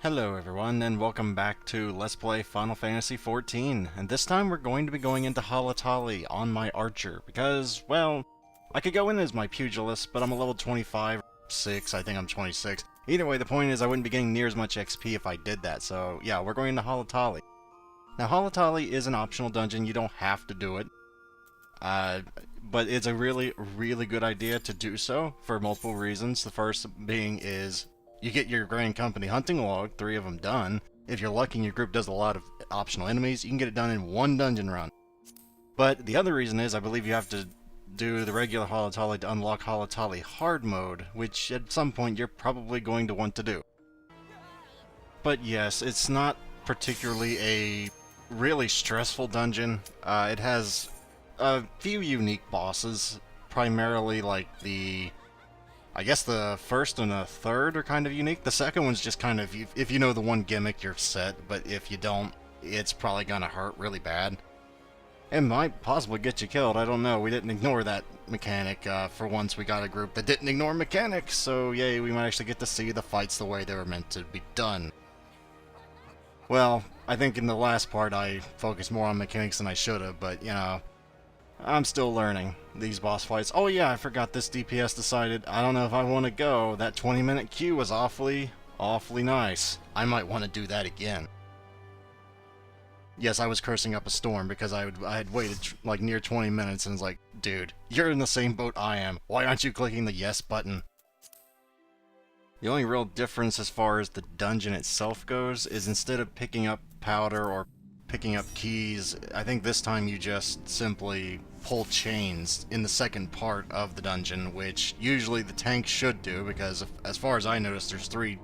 Hello everyone, and welcome back to Let's Play Final Fantasy XIV, and this time we're going to be going into Halatali on my archer, because, well, I could go in as my pugilist, but I'm a level 25, 6, I think I'm 26. Either way, the point is I wouldn't be getting near as much XP if I did that, so yeah, we're going into Halatali. Now, Halatali is an optional dungeon, you don't have to do it, but it's a really good idea to do so, for multiple reasons. The first being is you get your Grand Company hunting log, 3 of them done. If you're lucky and your group does a lot of optional enemies, you can get it done in one dungeon run. But the other reason is I believe you have to do the regular Halatali to unlock Halatali hard mode, which at some point you're probably going to want to do. But yes, it's not particularly a really stressful dungeon. It has a few unique bosses, primarily like I guess the first and the third are kind of unique. The second one's just kind of, if you know the one gimmick, you're set, but if you don't, it's probably gonna hurt really bad. It might possibly get you killed, I don't know. We didn't ignore that mechanic. For once we got a group that didn't ignore mechanics, so yay, we might actually get to see the fights the way they were meant to be done. Well, I think in the last part I focused more on mechanics than I should have, but, you know, I'm still learning these boss fights. Oh yeah, I forgot this DPS decided, I don't know if I want to go. That 20-minute queue was awfully nice. I might want to do that again. Yes, I was cursing up a storm because I had waited like near 20 minutes and was like, dude, you're in the same boat I am. Why aren't you clicking the yes button? The only real difference as far as the dungeon itself goes is instead of picking up powder or picking up keys, I think this time you just simply pull chains in the second part of the dungeon, which usually the tank should do, because as far as I noticed, there's three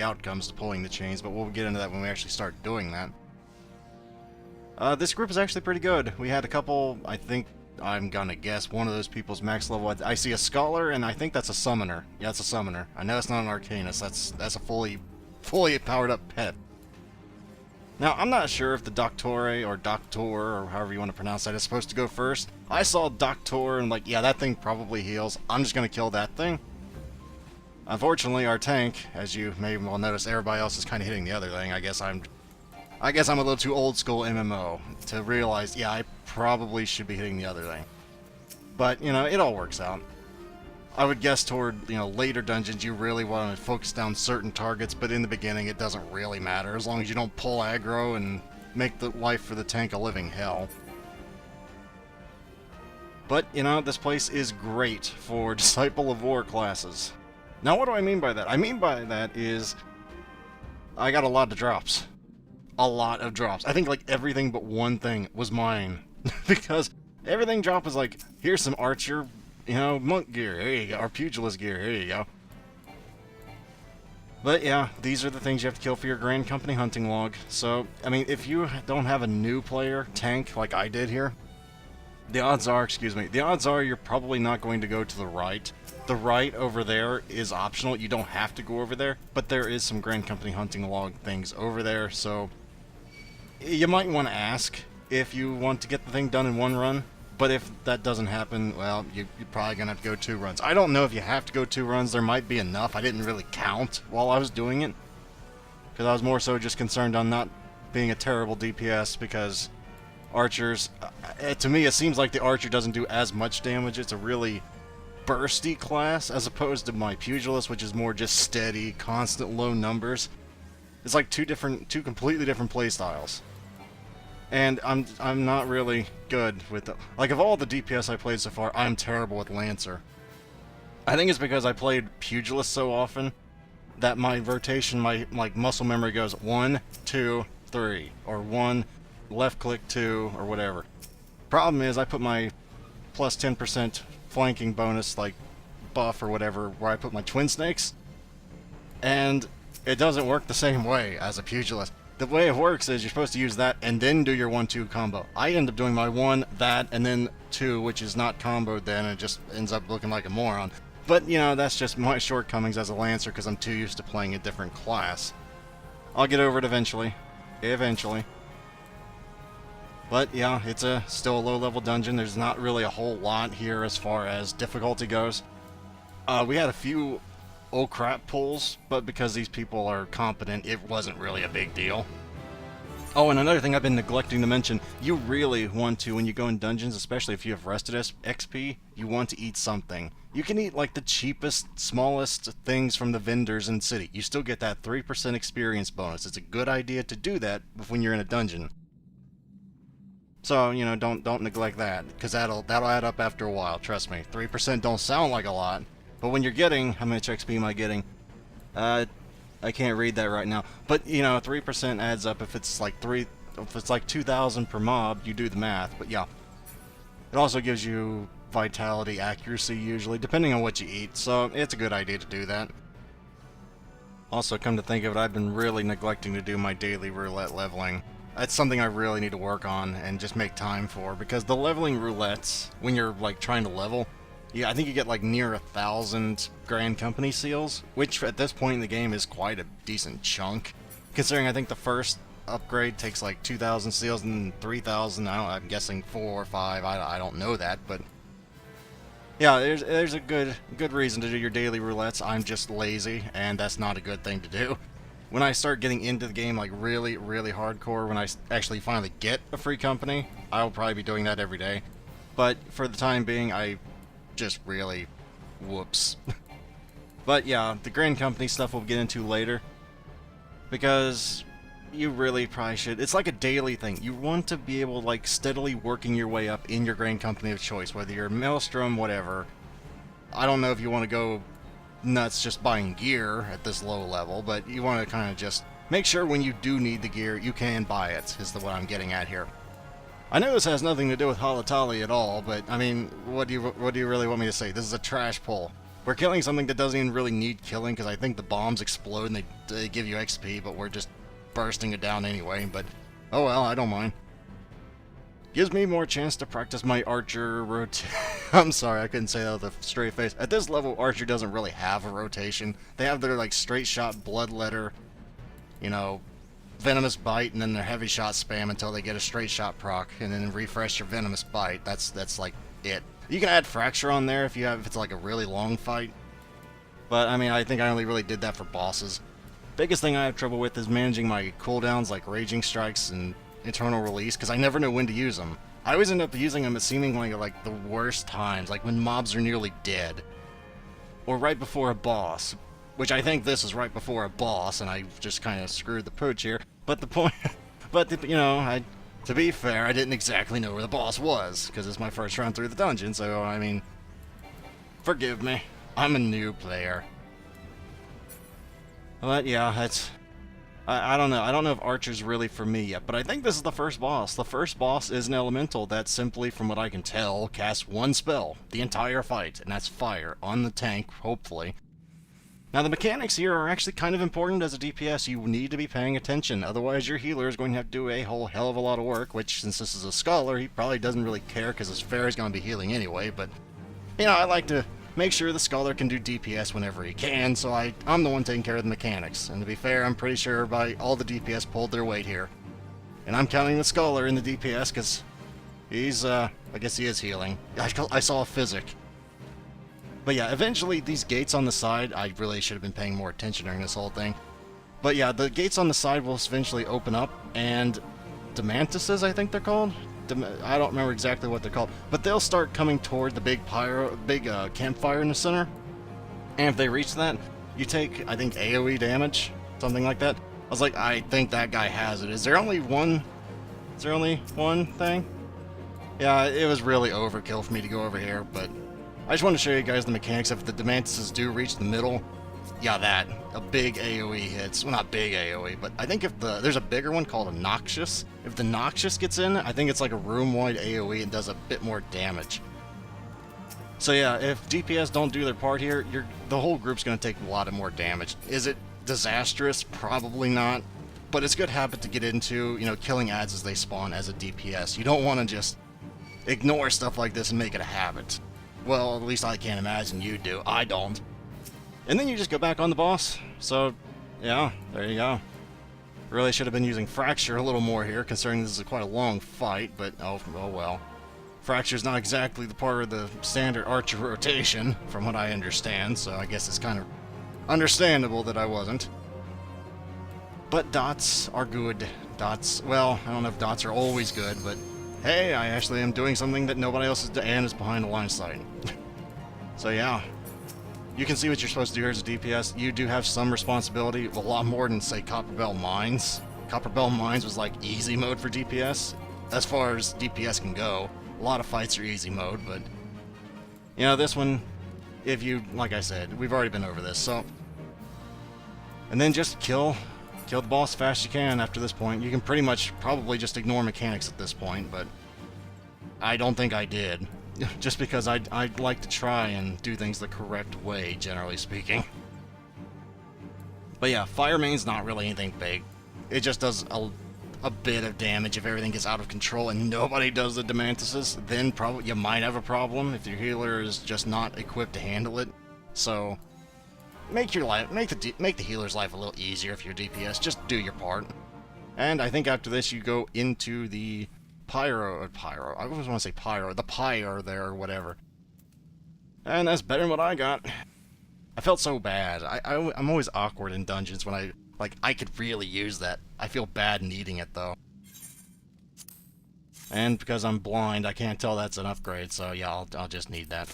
outcomes to pulling the chains, but we'll get into that when we actually start doing that. This group is actually pretty good. We had a couple, I think, I'm gonna guess one of those people's max level. I see a scholar, and I think that's a summoner. Yeah, it's a summoner. I know it's not an arcanist. That's a fully powered up pet. Now, I'm not sure if the Doctore, or Doctor, or however you want to pronounce that, is supposed to go first. I saw Doctor and like, yeah, that thing probably heals. I'm just going to kill that thing. Unfortunately, our tank, as you may well notice, everybody else is kind of hitting the other thing. I guess I'm a little too old school MMO to realize, yeah, I probably should be hitting the other thing. But, you know, it all works out. I would guess toward, you know, later dungeons you really want to focus down certain targets, but in the beginning it doesn't really matter, as long as you don't pull aggro and make the life for the tank a living hell. But, you know, this place is great for Disciple of War classes. Now, what do I mean by that? I mean by that is, I got a lot of drops. A lot of drops. I think like everything but one thing was mine. Because everything dropped was like, here's some archer, you know, monk gear, here you go, or pugilist gear, here you go. But yeah, these are the things you have to kill for your Grand Company hunting log. So, I mean, if you don't have a new player tank like I did here, the odds are you're probably not going to go to the right. The right over there is optional, you don't have to go over there, but there is some Grand Company hunting log things over there, so you might want to ask if you want to get the thing done in one run. But if that doesn't happen, well, you're probably going to have to go 2 runs. I don't know if you have to go 2 runs. There might be enough. I didn't really count while I was doing it, because I was more so just concerned on not being a terrible DPS, because archers, to me, it seems like the archer doesn't do as much damage. It's a really bursty class, as opposed to my pugilist, which is more just steady, constant low numbers. It's like two completely different playstyles. And I'm not really good with it. Like, of all the DPS I played so far, I'm terrible with Lancer. I think it's because I played Pugilist so often that my rotation, my muscle memory goes 1, 2, 3, or 1, left click 2, or whatever. Problem is, I put my plus 10% flanking bonus, like, buff or whatever, where I put my Twin Snakes, and it doesn't work the same way as a Pugilist. The way it works is you're supposed to use that and then do your 1-2 combo. I end up doing my 1, that, and then 2, which is not comboed then, and it just ends up looking like a moron. But, you know, that's just my shortcomings as a Lancer because I'm too used to playing a different class. I'll get over it eventually. Eventually. But, yeah, it's still a low-level dungeon. There's not really a whole lot here as far as difficulty goes. We had a few oh crap pulls, but because these people are competent, it wasn't really a big deal. Oh, and another thing I've been neglecting to mention, you really want to, when you go in dungeons, especially if you have rested XP, you want to eat something. You can eat like the cheapest, smallest things from the vendors in the city. You still get that 3% experience bonus. It's a good idea to do that when you're in a dungeon. So, you know, don't neglect that, because that'll add up after a while, trust me. 3% don't sound like a lot, but when you're getting, how much XP am I getting? I can't read that right now, but you know, 3% adds up if it's like 2,000 per mob, you do the math, but yeah. It also gives you vitality, accuracy usually, depending on what you eat, so it's a good idea to do that. Also, come to think of it, I've been really neglecting to do my daily roulette leveling. That's something I really need to work on and just make time for, because the leveling roulettes, when you're like trying to level, yeah, I think you get like near 1,000 Grand Company seals, which at this point in the game is quite a decent chunk, considering I think the first upgrade takes like 2,000 seals and 3,000. I'm guessing 4 or 5. I don't know that, but yeah, there's a good reason to do your daily roulettes. I'm just lazy, and that's not a good thing to do. When I start getting into the game like really hardcore, when I actually finally get a free company, I'll probably be doing that every day. But for the time being, I just really whoops. But yeah, the Grand Company stuff we'll get into later, because you really probably should. It's like a daily thing. You want to be able to like steadily working your way up in your Grand Company of choice, whether you're Maelstrom, whatever. I don't know if you want to go nuts just buying gear at this low level, but you want to kind of just make sure when you do need the gear, you can buy it, is what I'm getting at here. I know this has nothing to do with Halatali at all, but I mean, what do you really want me to say? This is a trash pull. We're killing something that doesn't even really need killing, because I think the bombs explode and they give you XP, but we're just bursting it down anyway, but oh well, I don't mind. Gives me more chance to practice my archer rotation. I'm sorry, I couldn't say that with a straight face. At this level, archer doesn't really have a rotation. They have their like straight shot, bloodletter, you know, venomous bite, and then their heavy shot spam until they get a straight shot proc, and then refresh your venomous bite. That's like it. You can add fracture on there if it's like a really long fight, but I mean, I think I only really did that for bosses. Biggest thing I have trouble with is managing my cooldowns like raging strikes and eternal release, because I never know when to use them. I always end up using them at seemingly like the worst times, like when mobs are nearly dead, or right before a boss, which I think this is right before a boss, and I just kind of screwed the pooch here. But the point, you know, to be fair, I didn't exactly know where the boss was, because it's my first run through the dungeon, so I mean, forgive me, I'm a new player. But yeah, that's, I don't know. I don't know if Archer's really for me yet, but I think this is the first boss. The first boss is an elemental that simply, from what I can tell, casts one spell the entire fight, and that's fire on the tank, hopefully. Now, the mechanics here are actually kind of important as a DPS. You need to be paying attention, otherwise your healer is going to have to do a whole hell of a lot of work, which, since this is a scholar, he probably doesn't really care because his fairy's going to be healing anyway, but, you know, I like to make sure the scholar can do DPS whenever he can, so I'm the one taking care of the mechanics. And to be fair, I'm pretty sure all the DPS pulled their weight here. And I'm counting the scholar in the DPS because he's, I guess he is healing. I saw a physic. But yeah, eventually these gates on the side, I really should have been paying more attention during this whole thing. But yeah, the gates on the side will eventually open up, and Demantises, I think they're called? I don't remember exactly what they're called, but they'll start coming toward the big campfire in the center. And if they reach that, you take, I think, AoE damage, something like that. I was like, I think that guy has it. Is there only one thing? Yeah, it was really overkill for me to go over here, but I just want to show you guys the mechanics. If the Demantises do reach the middle, yeah, a big AoE hits. Well, not big AoE, but I think if there's a bigger one called a Noxious. If the Noxious gets in, I think it's like a room-wide AoE and does a bit more damage. So yeah, if DPS don't do their part here, the whole group's going to take a lot of more damage. Is it disastrous? Probably not. But it's a good habit to get into, you know, killing ads as they spawn as a DPS. You don't want to just ignore stuff like this and make it a habit. Well, at least I can't imagine you do. I don't. And then you just go back on the boss. So, yeah, there you go. Really should have been using Fracture a little more here, considering this is quite a long fight, but oh well. Fracture's not exactly the part of the standard Archer rotation, from what I understand, so I guess it's kind of understandable that I wasn't. But dots are good. Dots, well, I don't know if dots are always good, but hey, I actually am doing something that nobody else is doing, and is behind the line of sight. So yeah, you can see what you're supposed to do here as a DPS. You do have some responsibility, a lot more than, say, Copperbell Mines. Copperbell Mines was like easy mode for DPS, as far as DPS can go. A lot of fights are easy mode, but you know, this one, if you, like I said, we've already been over this, so. And then just kill the boss as fast as you can after this point. You can pretty much probably just ignore mechanics at this point, but I don't think I did. Just because I'd like to try and do things the correct way, generally speaking. But yeah, Fire Main's not really anything big. It just does a bit of damage if everything gets out of control and nobody does the Demantises. Then probably you might have a problem if your healer is just not equipped to handle it. So make the healer's life a little easier if you're DPS. Just do your part. And I think after this you go into the I always want to say Pyro, the Pyre there or whatever. And that's better than what I got. I felt so bad. I'm always awkward in dungeons when I could really use that. I feel bad needing it though. And because I'm blind, I can't tell that's an upgrade, so yeah, I'll just need that.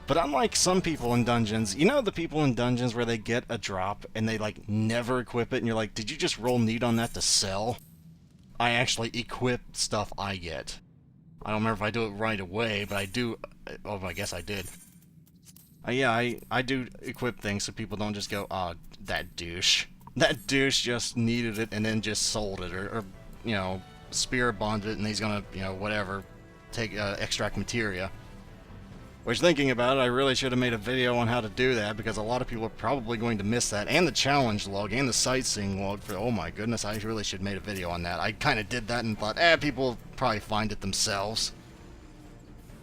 But unlike some people in dungeons, you know the people in dungeons where they get a drop and they like never equip it and you're like, did you just roll need on that to sell? I actually equip stuff I get. I don't remember if I do it right away, but I do. Oh, I guess I did. Yeah, I do equip things so people don't just go, oh, that douche. That douche just needed it and then just sold it, or you know, spirit bonded it and he's gonna, you know, whatever, take extract materia. Which, thinking about it, I really should have made a video on how to do that, because a lot of people are probably going to miss that, and the challenge log, and the sightseeing log, for, oh my goodness, I really should have made a video on that. I kind of did that and thought, people will probably find it themselves.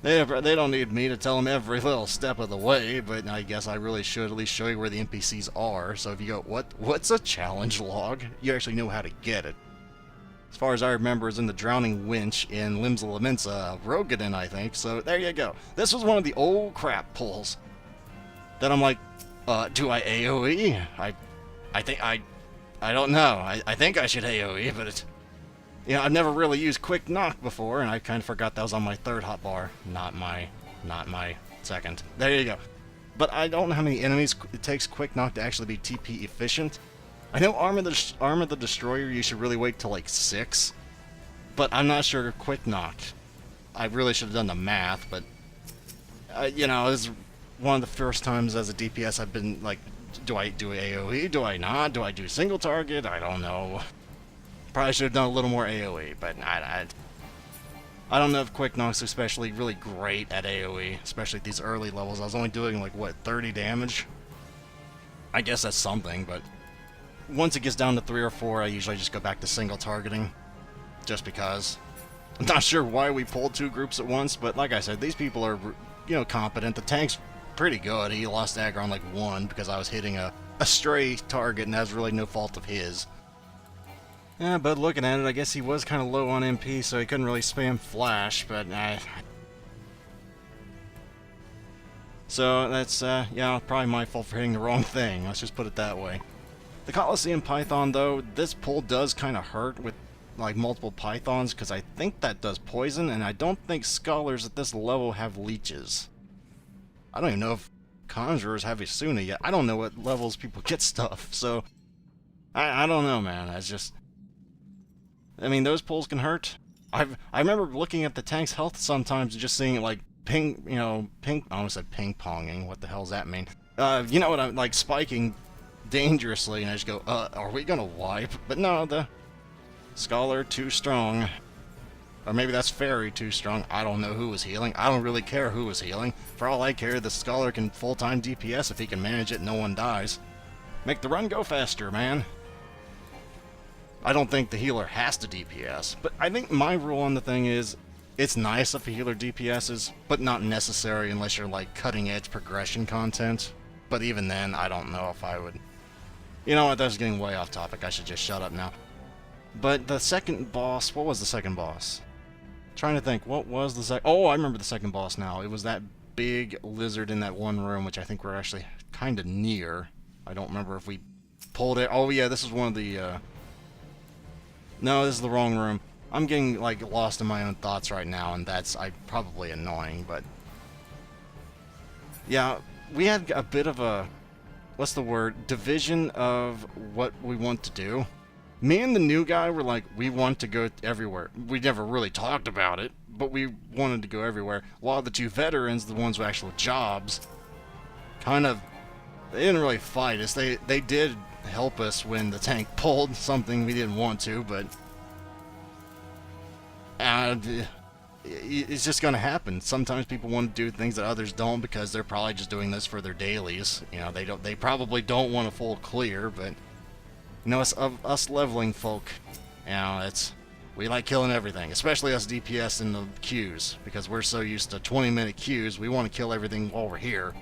They don't need me to tell them every little step of the way, but I guess I really should at least show you where the NPCs are, so if you go, what's a challenge log? You actually know how to get it. As far as I remember, is in the Drowning Winch in Limbs of Lamensa, Rogadin, I think. So there you go. This was one of the old crap pulls that I'm like, do I AoE? I think I don't know. I think I should AoE, but it's, you know, I've never really used Quick Knock before, and I kind of forgot that was on my third hotbar, not my second. There you go. But I don't know how many enemies it takes Quick Knock to actually be TP efficient. I know Arm of the Destroyer you should really wait till like 6, but I'm not sure Quick Knock. I really should have done the math, but you know, it's one of the first times as a DPS I've been like, do I do AoE? Do I not? Do I do single target? I don't know. Probably should have done a little more AoE, but I don't know if Quick Knock's especially really great at AoE, especially at these early levels. I was only doing like, what, 30 damage? I guess that's something, but once it gets down to 3 or 4, I usually just go back to single targeting, just because. I'm not sure why we pulled 2 groups at once, but like I said, these people are, you know, competent. The tank's pretty good. He lost aggro on like 1 because I was hitting a stray target, and that's really no fault of his. Yeah, but looking at it, I guess he was kind of low on MP, so he couldn't really spam flash, but so that's, yeah, probably my fault for hitting the wrong thing. Let's just put it that way. The Coliseum Python, though, this pull does kind of hurt with like multiple Pythons, because I think that does poison, and I don't think Scholars at this level have leeches. I don't even know if Conjurers have Isuna yet. I don't know what levels people get stuff, so I don't know, man. That's just, I mean, those pulls can hurt. I remember looking at the tank's health sometimes and just seeing it like I almost said ping-ponging. What the hell does that mean? You know what, I'm like spiking dangerously, and I just go, are we gonna wipe? But no, the Scholar too strong. Or maybe that's Fairy too strong. I don't know who was healing. I don't really care who was healing. For all I care, the Scholar can full-time DPS if he can manage it and no one dies. Make the run go faster, man. I don't think the healer has to DPS, but I think my rule on the thing is, it's nice if a healer DPSs, but not necessary unless you're like cutting-edge progression content. But even then, I don't know if I would. You know what, that's getting way off topic. I should just shut up now. But the second boss, what was the second boss? Trying to think, what was the second? Oh, I remember the second boss now. It was that big lizard in that one room, which I think we're actually kind of near. I don't remember if we pulled it. Oh yeah, this is one of the, no, this is the wrong room. I'm getting, like, lost in my own thoughts right now, and that's probably annoying, but... Yeah, we had a bit of a... What's the word? Division of what we want to do. Me and the new guy were like, we want to go everywhere. We never really talked about it, but we wanted to go everywhere. While the two veterans, the ones with actual jobs, kind of... They didn't really fight us. They did help us when the tank pulled something we didn't want to, but... it's just gonna happen. Sometimes people want to do things that others don't because they're probably just doing this for their dailies. You know, they probably don't want a full clear, but you know, us leveling folk, you know, we like killing everything, especially us DPS in the queues, because we're so used to 20-minute queues. We want to kill everything while we're here.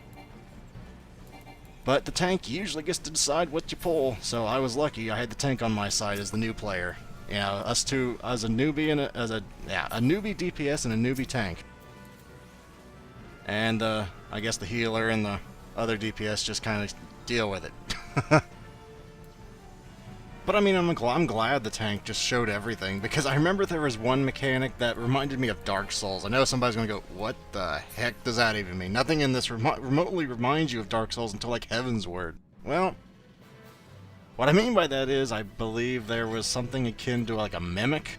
But the tank usually gets to decide what you pull, so I was lucky. I had the tank on my side as the new player. Yeah, us two, as a newbie and a newbie DPS and a newbie tank. And I guess the healer and the other DPS just kind of deal with it. But I mean, I'm glad the tank just showed everything, because I remember there was one mechanic that reminded me of Dark Souls. I know somebody's gonna go, what the heck does that even mean? Nothing in this remotely reminds you of Dark Souls until like Heaven's Word. Well, what I mean by that is, I believe there was something akin to like a mimic.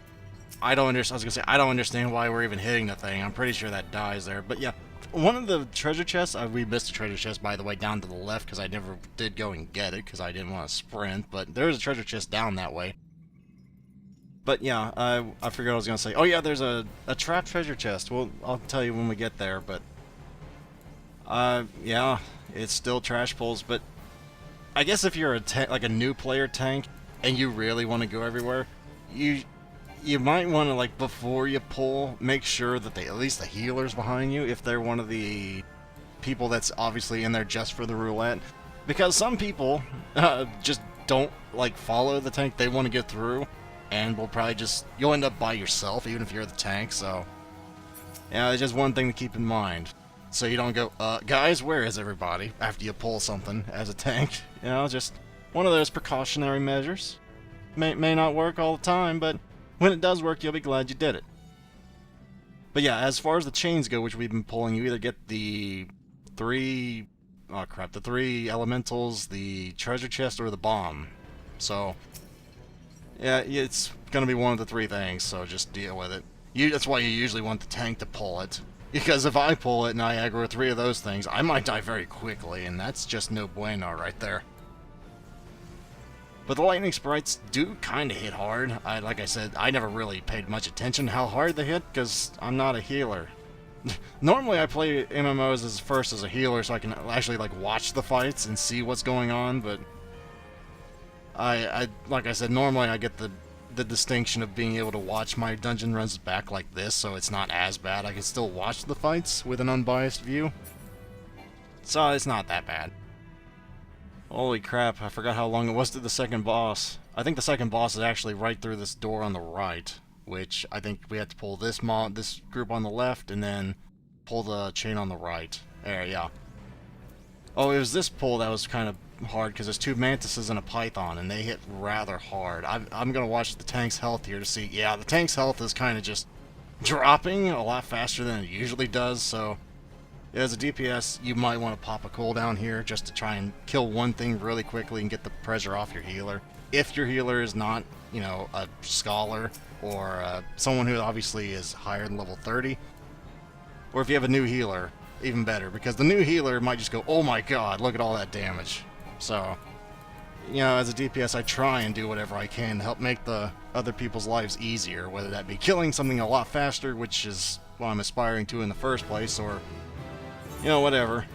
I don't understand why we're even hitting the thing. I'm pretty sure that dies there. But yeah, one of the treasure chests, we missed a treasure chest, by the way, down to the left, because I never did go and get it, because I didn't want to sprint, but there's a treasure chest down that way. But yeah, I forgot what I was going to say. Oh yeah, there's a trapped treasure chest. Well, I'll tell you when we get there, but... yeah, it's still trash pulls, but... I guess if you're like a new player tank, and you really want to go everywhere, you might want to, like, before you pull, make sure that at least the healer's behind you, if they're one of the people that's obviously in there just for the roulette. Because some people just don't, like, follow the tank. They want to get through, and will probably you'll end up by yourself, even if you're the tank, so... Yeah, it's just one thing to keep in mind. So you don't go, guys, where is everybody? After you pull something as a tank. You know, just one of those precautionary measures. May not work all the time, but when it does work, you'll be glad you did it. But yeah, as far as the chains go, which we've been pulling, you either get the three elementals, the treasure chest, or the bomb. So, yeah, it's gonna be one of the three things, so just deal with it. That's why you usually want the tank to pull it. Because if I pull it and I aggro three of those things, I might die very quickly, and that's just no bueno right there. But the lightning sprites do kind of hit hard. Like I said, I never really paid much attention how hard they hit, because I'm not a healer. Normally I play MMOs first as a healer, so I can actually, like, watch the fights and see what's going on, but... like I said, normally I get the distinction of being able to watch my dungeon runs back like this, so it's not as bad. I can still watch the fights with an unbiased view. So it's not that bad. Holy crap, I forgot how long it was to the second boss. I think the second boss is actually right through this door on the right, which I think we had to pull this group on the left, and then pull the chain on the right. There, yeah. Oh, it was this pull that was kind of hard, because there's two mantises and a python, and they hit rather hard. I'm gonna watch the tank's health here to see. Yeah, the tank's health is kind of just dropping a lot faster than it usually does, so as a DPS, you might want to pop a cooldown here just to try and kill one thing really quickly and get the pressure off your healer. If your healer is not, you know, a scholar, or someone who obviously is higher than level 30, or if you have a new healer, even better, because the new healer might just go, oh my god, look at all that damage. So, you know, as a DPS, I try and do whatever I can to help make the other people's lives easier, whether that be killing something a lot faster, which is what I'm aspiring to in the first place, or, you know, whatever.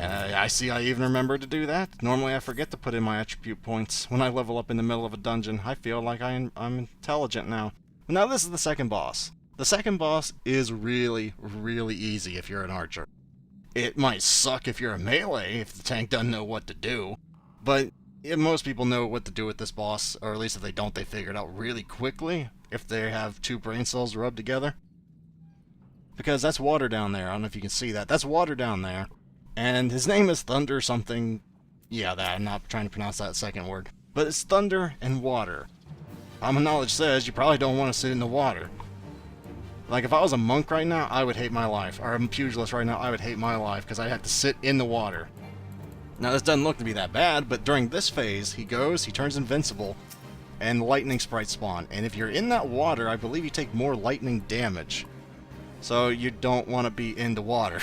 I see I even remember to do that. Normally I forget to put in my attribute points when I level up in the middle of a dungeon. I feel like I'm intelligent now. But now this is the second boss. The second boss is really, really easy if you're an archer. It might suck if you're a melee, if the tank doesn't know what to do, but most people know what to do with this boss, or at least if they don't, they figure it out really quickly, if they have two brain cells rubbed together. because that's water down there. I don't know if you can see that. That's water down there. And his name is Thunder something. Yeah, that. I'm not trying to pronounce that second word. But it's thunder and water. Common knowledge says you probably don't want to sit in the water. Like, if I was a monk right now, I would hate my life. Or a pugilist right now, I would hate my life, because I'd have to sit in the water. Now, this doesn't look to be that bad, but during this phase, he turns invincible, and lightning sprites spawn. And if you're in that water, I believe you take more lightning damage. So you don't want to be in the water.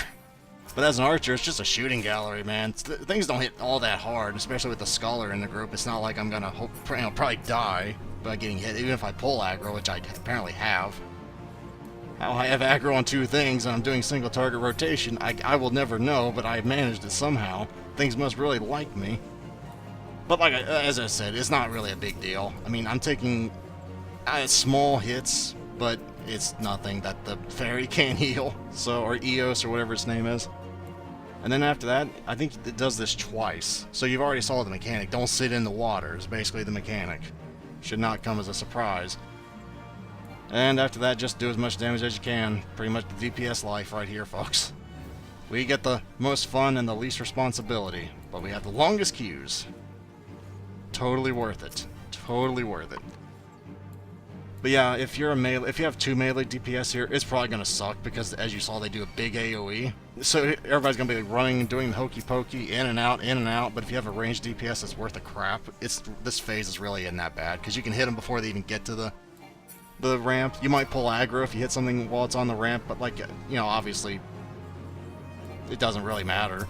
But as an archer, it's just a shooting gallery, man. Things don't hit all that hard, especially with the scholar in the group. It's not like I'm gonna probably die by getting hit, even if I pull aggro, which I apparently have. How I have aggro on two things and I'm doing single target rotation, I will never know, but I've managed it somehow. Things must really like me. But like as I said, it's not really a big deal. I mean, I'm taking small hits, but it's nothing that the fairy can't heal. So, or Eos or whatever its name is. And then after that, I think it does this twice. So you've already saw the mechanic. Don't sit in the water is basically the mechanic. Should not come as a surprise. And after that, just do as much damage as you can. Pretty much the DPS life right here, folks. We get the most fun and the least responsibility, but we have the longest queues. Totally worth it. Totally worth it. But yeah, if you have two melee DPS here, it's probably gonna suck because, as you saw, they do a big AOE. So everybody's gonna be running, doing the hokey pokey, in and out, in and out. But if you have a ranged DPS, it's worth the crap. This phase is really isn't that bad because you can hit them before they even get to the ramp. You might pull aggro if you hit something while it's on the ramp, but like, you know, obviously, it doesn't really matter.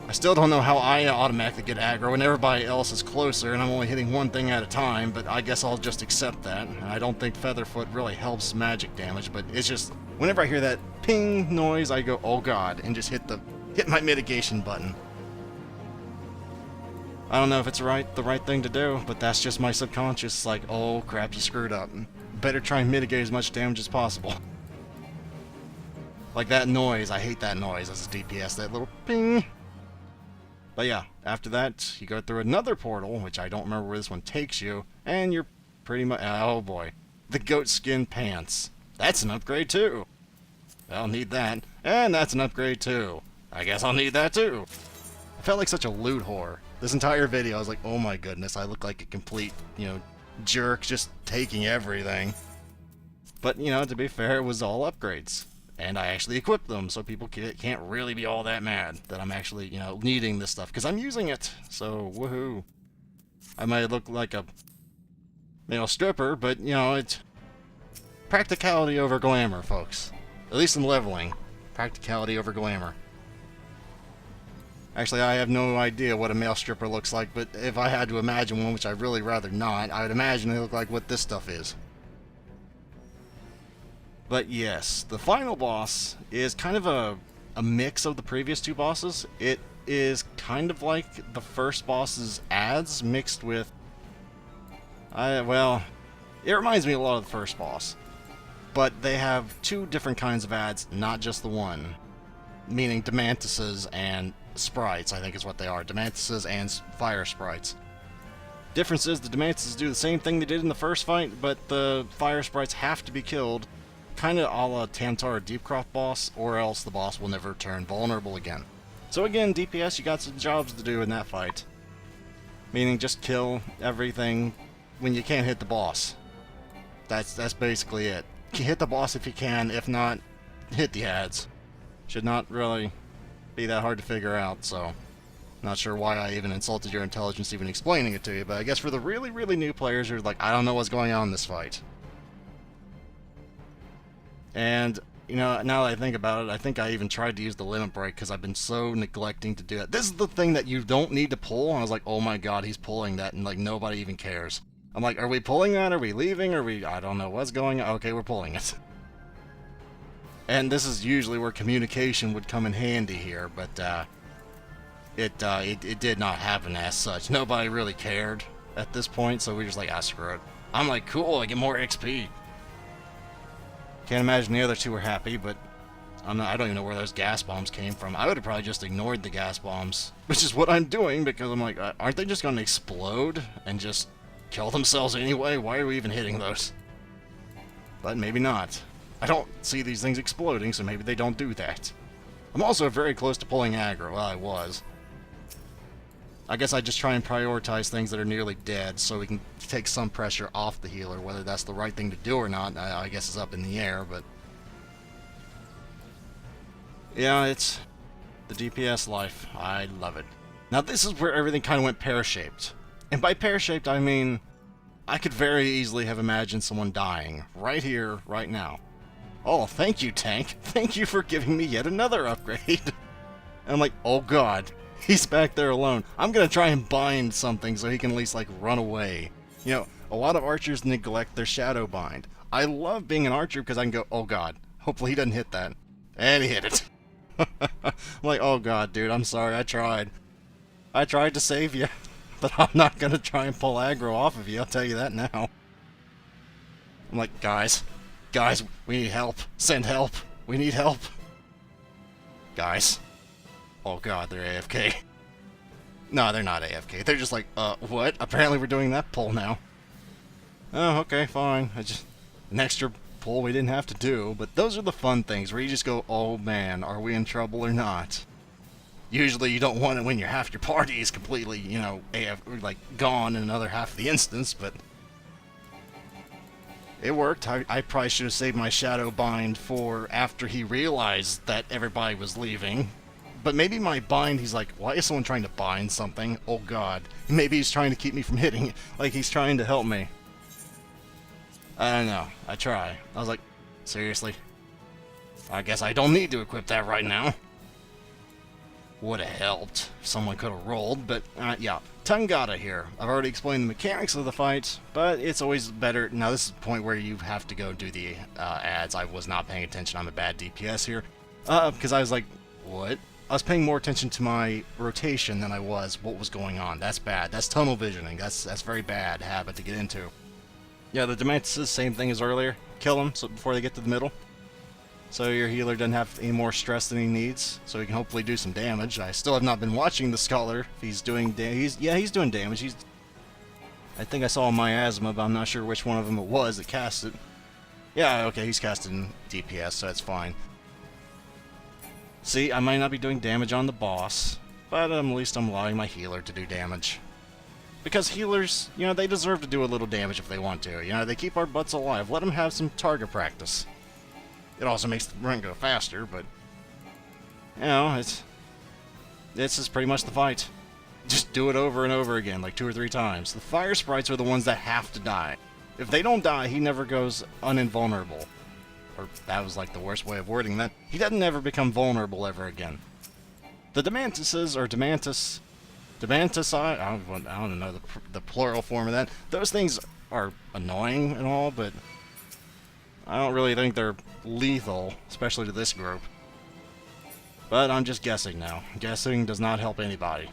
I still don't know how I automatically get aggro when everybody else is closer and I'm only hitting one thing at a time, but I guess I'll just accept that. I don't think Featherfoot really helps magic damage, but it's just, whenever I hear that ping noise, I go, oh god, and just hit my mitigation button. I don't know if it's the right thing to do, but that's just my subconscious, like, oh crap, you screwed up. Better try and mitigate as much damage as possible. Like that noise, I hate that noise as a DPS, that little ping. But yeah, after that, you go through another portal, which I don't remember where this one takes you, and you're pretty much, oh boy, the goat skin pants. That's an upgrade too. I'll need that, and that's an upgrade too. I guess I'll need that too. I felt like such a loot whore. This entire video, I was like, oh my goodness, I look like a complete, jerk just taking everything. But, to be fair, it was all upgrades. And I actually equipped them, so people can't really be all that mad that I'm actually, needing this stuff. Because I'm using it, so woohoo. I might look like a, stripper, but, it's practicality over glamour, folks. At least in leveling. Practicality over glamour. Actually, I have no idea what a male stripper looks like, but if I had to imagine one, which I'd really rather not, I would imagine they look like what this stuff is. But yes, the final boss is kind of a mix of the previous two bosses. It is kind of like the first boss's ads mixed with... well, it reminds me a lot of the first boss. But they have two different kinds of ads, not just the one. Meaning Demantises and sprites, I think is what they are. Demantises and fire sprites. Difference is the Demantises do the same thing they did in the first fight, but the fire sprites have to be killed. Kind of a la Tantara Deepcroft boss, or else the boss will never turn vulnerable again. So again, DPS, you got some jobs to do in that fight. Meaning just kill everything when you can't hit the boss. That's basically it. You hit the boss if you can, if not, hit the ads. Should not really be that hard to figure out, so not sure why I even insulted your intelligence even explaining it to you, but I guess for the really, really new players who are like, I don't know what's going on in this fight. And, now that I think about it, I think I even tried to use the limit break because I've been so neglecting to do that. This is the thing that you don't need to pull, and I was like, oh my god, he's pulling that, and like, nobody even cares. I'm like, are we pulling that? Are we leaving? I don't know what's going on. Okay, we're pulling it. And this is usually where communication would come in handy here, but it did not happen as such. Nobody really cared at this point, so we're just like, screw it. I'm like, cool, I get more XP. Can't imagine the other two were happy, but I don't even know where those gas bombs came from. I would have probably just ignored the gas bombs, which is what I'm doing, because I'm like, aren't they just going to explode and just kill themselves anyway? Why are we even hitting those? But maybe not. I don't see these things exploding, so maybe they don't do that. I'm also very close to pulling aggro. Well, I was. I guess I just try and prioritize things that are nearly dead so we can take some pressure off the healer. Whether that's the right thing to do or not, I guess is up in the air, but... yeah, it's the DPS life. I love it. Now this is where everything kind of went pear-shaped. And by pear-shaped, I mean... I could very easily have imagined someone dying. Right here, right now. Oh, thank you, tank. Thank you for giving me yet another upgrade. And I'm like, oh god. He's back there alone. I'm gonna try and bind something so he can at least, like, run away. You know, a lot of archers neglect their shadow bind. I love being an archer because I can go, oh god, hopefully he doesn't hit that. And he hit it. I'm like, oh god, dude, I'm sorry, I tried. I tried to save you. But I'm not gonna try and pull aggro off of you, I'll tell you that now. I'm like, guys, we need help. Send help. We need help. Guys. Oh god, they're AFK. No, they're not AFK. They're just like, what? Apparently we're doing that pull now. Oh, okay, fine. An extra pull we didn't have to do, but those are the fun things where you just go, oh man, are we in trouble or not? Usually you don't want it when half your party is completely, you know, like gone in another half of the instance, but it worked. I probably should have saved my shadow bind for after he realized that everybody was leaving. But maybe my bind, he's like, why is someone trying to bind something? Oh god. Maybe he's trying to keep me from hitting, like he's trying to help me. I don't know. I try. I was like, seriously? I guess I don't need to equip that right now. Would have helped if someone could have rolled, but yeah. Tangata here. I've already explained the mechanics of the fight, but it's always better. Now this is the point where you have to go do the ads. I was not paying attention. I'm a bad DPS here. Because I was like, what? I was paying more attention to my rotation than I was what was going on. That's bad. That's tunnel visioning. That's very bad habit to get into. Yeah, the Demantis, same thing as earlier. Kill them so before they get to the middle. So your healer doesn't have any more stress than he needs, so he can hopefully do some damage. I still have not been watching the Scholar. If he's doing he's doing damage. I think I saw a miasma, but I'm not sure which one of them it was that cast it. Yeah, okay, he's casting DPS, so that's fine. See, I might not be doing damage on the boss, but at least I'm allowing my healer to do damage. Because healers, you know, they deserve to do a little damage if they want to. You know, they keep our butts alive. Let them have some target practice. It also makes the run go faster, but... you know, this is pretty much the fight. Just do it over and over again, like 2 or 3 times. The fire sprites are the ones that have to die. If they don't die, he never goes uninvulnerable. Or that was like the worst way of wording that. He doesn't ever become vulnerable ever again. The Demantises, or Demantis... I don't know the plural form of that. Those things are annoying and all, but... I don't really think they're lethal, especially to this group. But I'm just guessing now. Guessing does not help anybody.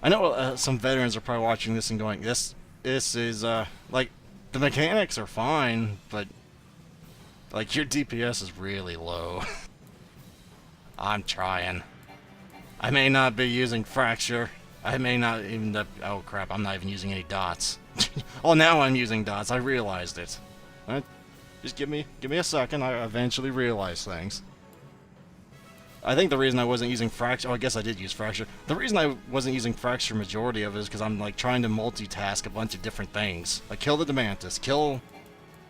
I know some veterans are probably watching this and going, this is, like, the mechanics are fine, but, like, your DPS is really low. I'm trying. I may not be using Fracture. I may not even, oh crap, I'm not even using any dots. Oh, now I'm using dots, I realized it. Just give me a second, I eventually realize things. I think the reason I wasn't using Fracture... oh, I guess I did use Fracture. The reason I wasn't using Fracture majority of it is because I'm, like, trying to multitask a bunch of different things. Like, kill the Demantis, kill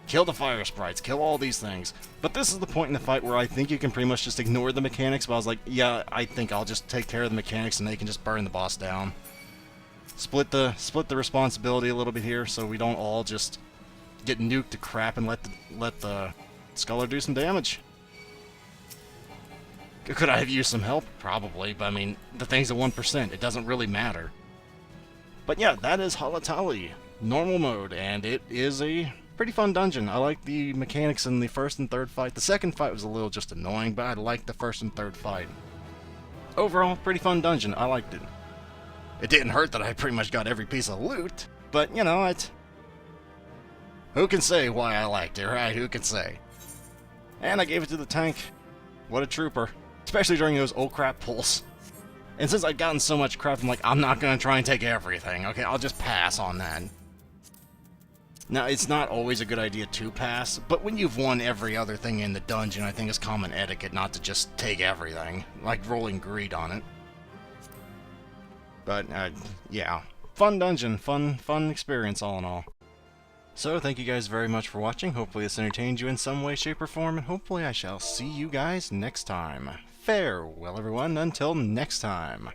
the Fire Sprites, kill all these things. But this is the point in the fight where I think you can pretty much just ignore the mechanics, but I was like, yeah, I think I'll just take care of the mechanics and they can just burn the boss down. Split the responsibility a little bit here so we don't all just get nuked to crap and let the Scholar do some damage. Could I have used some help? Probably, but I mean, the thing's at 1%, it doesn't really matter. But yeah, that is Halatali, normal mode, and it is a pretty fun dungeon. I like the mechanics in the first and third fight. The second fight was a little just annoying, but I liked the first and third fight. Overall, pretty fun dungeon, I liked it. It didn't hurt that I pretty much got every piece of loot, but you know, who can say why I liked it, right? Who can say? And I gave it to the tank. What a trooper. Especially during those oh crap pulls. And since I've gotten so much crap, I'm like, I'm not gonna try and take everything, okay? I'll just pass on that. Now, it's not always a good idea to pass, but when you've won every other thing in the dungeon, I think it's common etiquette not to just take everything, like rolling greed on it. But, yeah. Fun dungeon, fun experience all in all. So, thank you guys very much for watching. Hopefully this entertained you in some way, shape, or form, and hopefully I shall see you guys next time. Farewell, everyone, until next time.